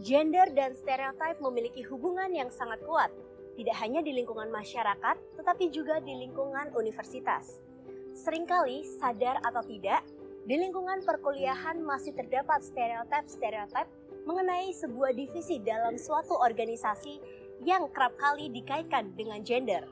Gender dan stereotip memiliki hubungan yang sangat kuat, tidak hanya di lingkungan masyarakat, tetapi juga di lingkungan universitas. Seringkali, sadar atau tidak, di lingkungan perkuliahan masih terdapat stereotip-stereotip mengenai sebuah divisi dalam suatu organisasi yang kerap kali dikaitkan dengan gender.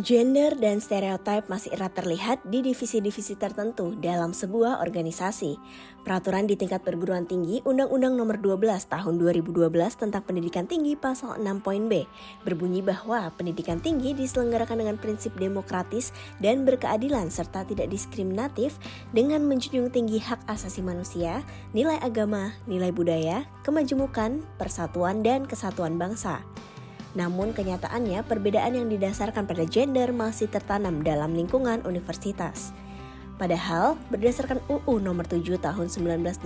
Gender dan stereotip masih erat terlihat di divisi-divisi tertentu dalam sebuah organisasi. Peraturan di tingkat perguruan tinggi Undang-Undang Nomor 12 Tahun 2012 tentang Pendidikan Tinggi Pasal 6 Poin B berbunyi bahwa pendidikan tinggi diselenggarakan dengan prinsip demokratis dan berkeadilan serta tidak diskriminatif dengan menjunjung tinggi hak asasi manusia, nilai agama, nilai budaya, kemajemukan, persatuan dan kesatuan bangsa. Namun kenyataannya perbedaan yang didasarkan pada gender masih tertanam dalam lingkungan universitas. Padahal berdasarkan UU Nomor 7 Tahun 1984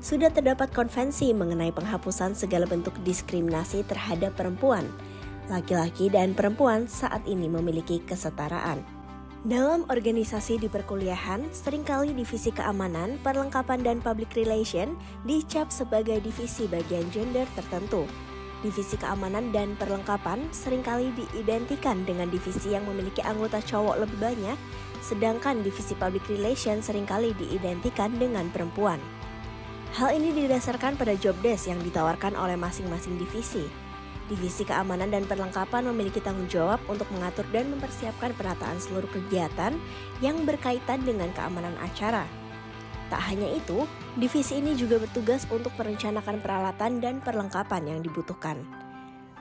sudah terdapat konvensi mengenai penghapusan segala bentuk diskriminasi terhadap perempuan. Laki-laki dan perempuan saat ini memiliki kesetaraan. Dalam organisasi di perkuliahan, seringkali divisi keamanan, perlengkapan dan public relation dicap sebagai divisi bagian gender tertentu. Divisi keamanan dan perlengkapan seringkali diidentikan dengan divisi yang memiliki anggota cowok lebih banyak, sedangkan divisi public relation seringkali diidentikan dengan perempuan. Hal ini didasarkan pada job desk yang ditawarkan oleh masing-masing divisi. Divisi keamanan dan perlengkapan memiliki tanggung jawab untuk mengatur dan mempersiapkan penataan seluruh kegiatan yang berkaitan dengan keamanan acara. Tak hanya itu, divisi ini juga bertugas untuk merencanakan peralatan dan perlengkapan yang dibutuhkan.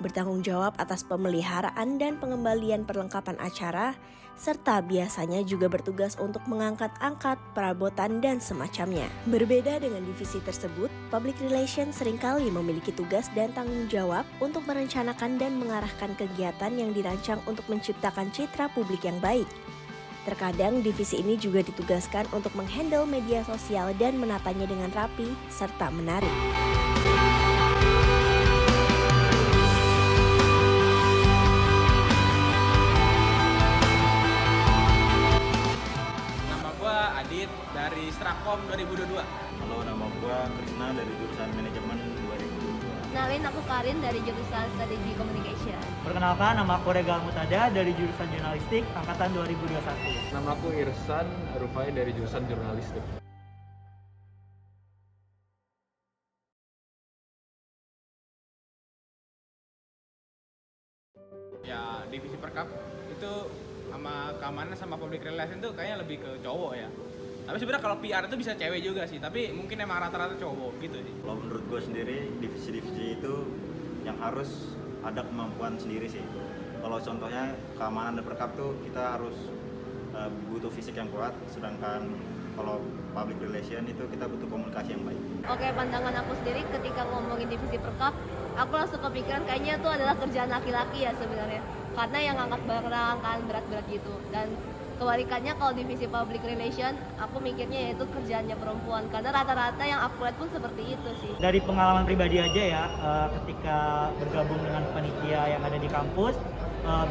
Bertanggung jawab atas pemeliharaan dan pengembalian perlengkapan acara, serta biasanya juga bertugas untuk mengangkat-angkat perabotan dan semacamnya. Berbeda dengan divisi tersebut, public relations seringkali memiliki tugas dan tanggung jawab untuk merencanakan dan mengarahkan kegiatan yang dirancang untuk menciptakan citra publik yang baik. Terkadang divisi ini juga ditugaskan untuk menghandle media sosial dan menatanya dengan rapi serta menarik. Nama gue Adit dari Strakom 2022. Halo, nama gue Krisna dari jurusan Manajemen 2022. Kenalin, aku Karin dari jurusan Strategi Communication. Perkenalkan, nama aku Regal Mutada dari jurusan Jurnalistik angkatan 2021. Nama aku Irsan Rufai dari jurusan Jurnalistik. Ya, divisi perkap itu sama keamanan sama public relation tuh kayaknya lebih ke cowok ya. Tapi sebenarnya kalau PR itu bisa cewek juga sih, tapi mungkin emang rata-rata cowok gitu sih. Kalau menurut gue sendiri, divisi-divisi itu yang harus ada kemampuan sendiri sih. Kalau contohnya keamanan dan perkap tuh kita harus butuh fisik yang kuat, sedangkan kalau public relation itu kita butuh komunikasi yang baik. Oke, pandangan aku sendiri ketika ngomongin divisi perkap, aku langsung kepikiran kayaknya itu adalah kerjaan laki-laki ya sebenarnya. Karena yang angkat barang kan berat-berat gitu. Dan kebalikannya kalau divisi public relation, aku mikirnya yaitu kerjaannya perempuan. Karena rata-rata yang aku lihat pun seperti itu sih. Dari pengalaman pribadi aja ya, ketika bergabung dengan panitia yang ada di kampus,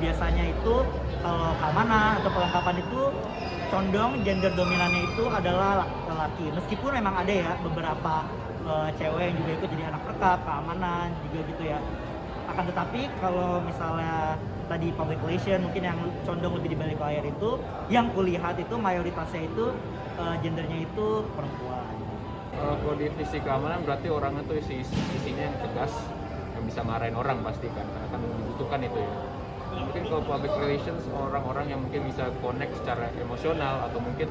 biasanya itu kalau keamanan atau perlengkapan itu condong gender dominannya itu adalah laki-laki. Meskipun memang ada ya beberapa cewek yang juga ikut jadi anak perkap, keamanan juga gitu ya. Akan tetapi kalau misalnya tadi public relation mungkin yang condong lebih di balik layar itu, yang kulihat itu mayoritasnya itu gendernya itu perempuan. Kalau divisi keamanan berarti orangnya tuh isinya yang tegas, yang bisa marahin orang pasti kan, karena kan dibutuhkan itu ya. Mungkin kalau public relations orang-orang yang mungkin bisa connect secara emosional atau mungkin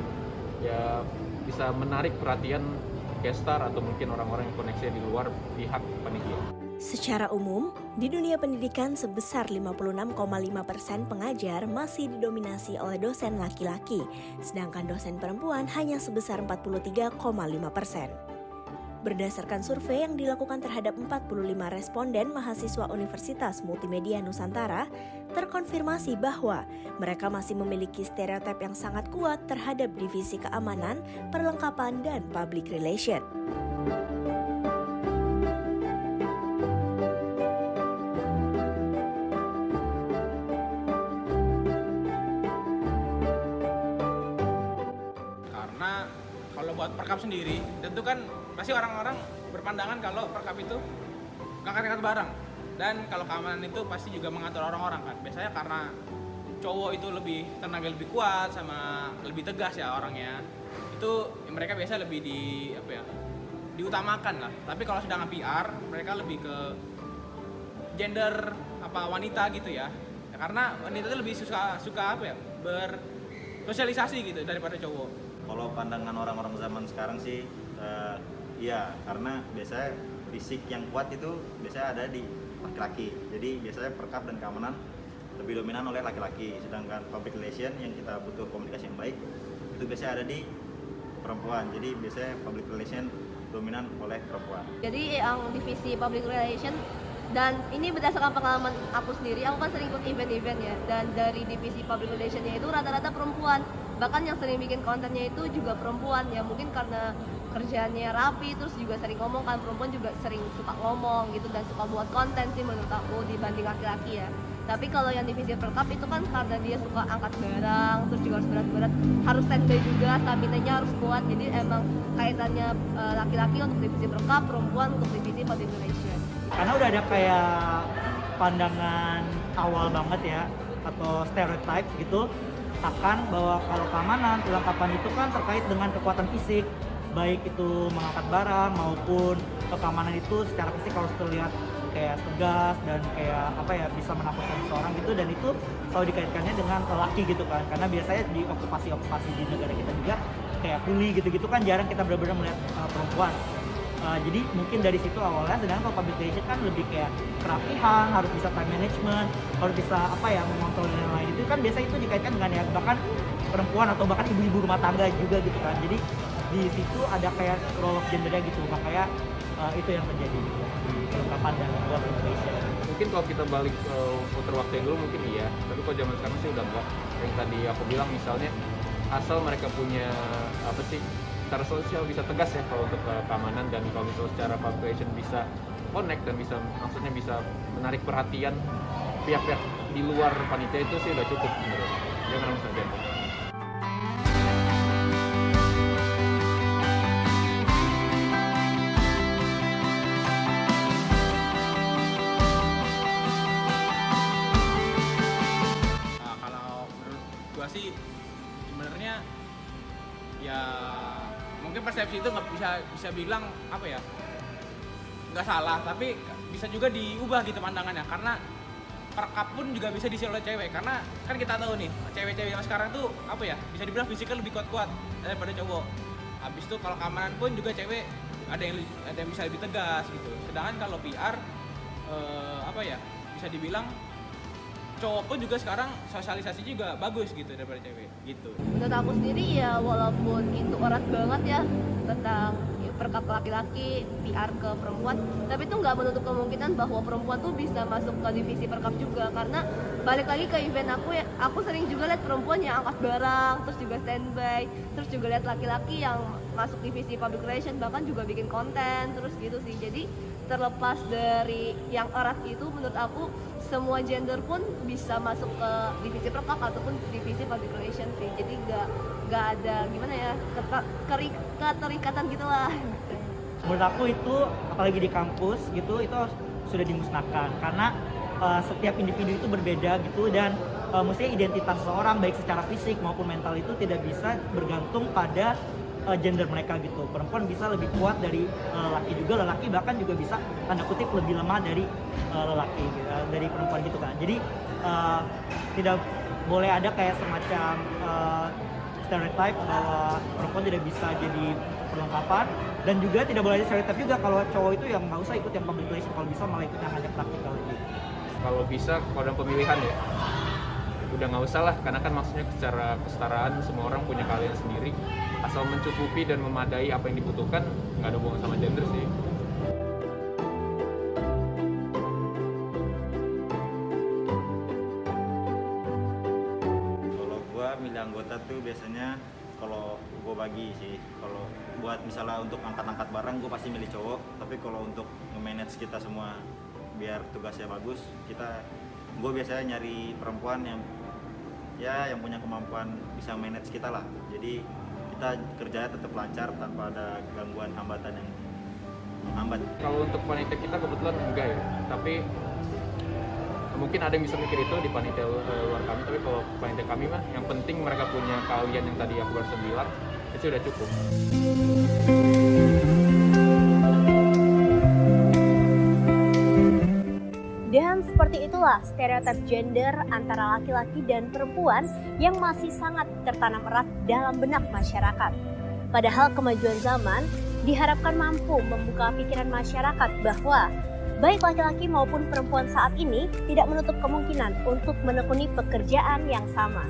ya bisa menarik perhatian guest star atau mungkin orang-orang yang koneksinya di luar pihak panitia. Secara umum, di dunia pendidikan sebesar 56,5% pengajar masih didominasi oleh dosen laki-laki, sedangkan dosen perempuan hanya sebesar 43,5%. Berdasarkan survei yang dilakukan terhadap 45 responden mahasiswa Universitas Multimedia Nusantara, terkonfirmasi bahwa mereka masih memiliki stereotip yang sangat kuat terhadap divisi keamanan, perlengkapan, dan public relation. Karena kalau buat perkap sendiri, tentu kan pasti orang-orang berpandangan kalau perkap itu ngangkat-ngangkat barang. Dan kalau keamanan itu pasti juga mengatur orang-orang kan. Biasanya karena cowok itu lebih tenaga lebih kuat sama lebih tegas ya orangnya. Itu mereka biasa lebih diutamakan lah. Tapi kalau sedangkan PR, mereka lebih ke gender wanita gitu ya. Karena wanita itu lebih suka bersosialisasi gitu daripada cowok. Kalau pandangan orang-orang zaman sekarang sih, iya, karena biasanya fisik yang kuat itu biasanya ada di laki-laki. Jadi biasanya perkap dan keamanan lebih dominan oleh laki-laki, sedangkan public relation yang kita butuh komunikasi yang baik itu biasanya ada di perempuan. Jadi biasanya public relation dominan oleh perempuan. Jadi yang divisi public relation, dan ini berdasarkan pengalaman aku sendiri, aku kan sering ikut event-event ya, dan dari divisi public relationnya itu rata-rata perempuan. Bahkan yang sering bikin kontennya itu juga perempuan ya, mungkin karena kerjaannya rapi, terus juga sering ngomong kan, perempuan juga sering suka ngomong gitu dan suka buat konten sih menurut aku dibanding laki-laki ya. Tapi kalau yang divisi perkap itu kan karena dia suka angkat barang, terus juga harus berat-berat, harus standby juga, stamina-nya harus kuat. Jadi emang kaitannya laki-laki untuk divisi perkap, perempuan untuk divisi public relation. Karena udah ada kayak pandangan awal banget ya, atau stereotype gitu, akan bahwa kalau keamanan, perlengkapan itu kan terkait dengan kekuatan fisik, baik itu mengangkat barang maupun keamanan itu secara fisik harus terlihat kayak tegas dan kayak bisa menakutkan seseorang gitu, dan itu selalu dikaitkannya dengan lelaki gitu kan, karena biasanya di okupasi di negara kita juga kayak kuli gitu-gitu kan jarang kita benar-benar melihat perempuan. Jadi mungkin dari situ awalnya, sedangkan kalau public relation kan lebih kayak kerapihan, harus bisa time management, harus bisa mengontrol dan lain-lain. Itu kan biasa itu dikaitkan dengan ya bahkan perempuan atau bahkan ibu-ibu rumah tangga juga gitu kan. Jadi di situ ada kayak role of gendernya gitu, makanya itu yang terjadi di perlengkapan dan public relation. Mungkin kalau kita balik putar waktu yang dulu mungkin iya, tapi kalau zaman sekarang sih udah enggak. Yang tadi aku bilang misalnya, asal mereka punya secara sosial bisa tegas ya kalau untuk keamanan, dan kalau misalnya secara public relation bisa connect dan bisa menarik perhatian pihak-pihak di luar panitia, itu sih udah cukup menurut. Jangan langsung gender. Sih sebenarnya ya mungkin persepsi itu nggak bisa bilang nggak salah, tapi bisa juga diubah gitu pandangannya, karena perkap pun juga bisa diisi oleh cewek, karena kan kita tahu nih cewek-cewek yang sekarang tuh bisa dibilang fisiknya lebih kuat-kuat daripada cowok. Habis itu kalau keamanan pun juga cewek ada yang bisa lebih tegas gitu, sedangkan kalau PR bisa dibilang cowok pun juga sekarang sosialisasi juga bagus gitu daripada cewek gitu. Menurut aku sendiri ya, walaupun itu erat banget ya tentang perkap laki-laki, PR ke perempuan, tapi itu nggak menutup kemungkinan bahwa perempuan tuh bisa masuk ke divisi perkap juga. Karena balik lagi ke event aku ya, aku sering juga lihat perempuan yang angkat barang, terus juga standby, terus juga lihat laki-laki yang masuk divisi public relation, bahkan juga bikin konten terus gitu sih. Jadi terlepas dari yang erat itu, menurut aku semua gender pun bisa masuk ke divisi perkap ataupun divisi public relation sih. Jadi nggak ada keterikatan gitulah. Menurut aku itu apalagi di kampus gitu, itu sudah dimusnahkan karena setiap individu itu berbeda gitu, dan mestinya identitas seseorang baik secara fisik maupun mental itu tidak bisa bergantung pada gender mereka gitu. Perempuan bisa lebih kuat dari lelaki juga, lelaki bahkan juga bisa tanda kutip lebih lemah dari lelaki dari perempuan gitu kan. Jadi tidak boleh ada kayak semacam stereotype bahwa perempuan tidak bisa jadi perlengkapan, dan juga tidak boleh ada stereotype juga kalau cowok itu yang nggak usah ikut yang public relation, kalau bisa malah ikut yang hanya praktikal gitu. Kalau bisa, kalau ada pemilihan ya, udah nggak usah lah, karena kan maksudnya secara kesetaraan semua orang punya keahlian sendiri, asal mencukupi dan memadai apa yang dibutuhkan, nggak ada hubungan sama gender sih. Kalau gua milih anggota tuh biasanya kalau gua bagi sih, kalau buat misalnya untuk angkat-angkat barang gua pasti milih cowok, tapi kalau untuk nge-manage kita semua biar tugasnya bagus, gua biasanya nyari perempuan yang yang punya kemampuan bisa manage kita lah. Jadi kita kerjanya tetap lancar tanpa ada gangguan hambatan yang menghambat. Kalau untuk panitia kita kebetulan enggak ya, tapi mungkin ada yang bisa mikir itu di panitia luar kami, tapi kalau panitia kami mah yang penting mereka punya keahlian yang tadi aku barusan bilang, itu sudah cukup. Dan seperti itulah stereotip gender antara laki-laki dan perempuan yang masih sangat tertanam erat dalam benak masyarakat. Padahal kemajuan zaman diharapkan mampu membuka pikiran masyarakat bahwa baik laki-laki maupun perempuan saat ini tidak menutup kemungkinan untuk menekuni pekerjaan yang sama.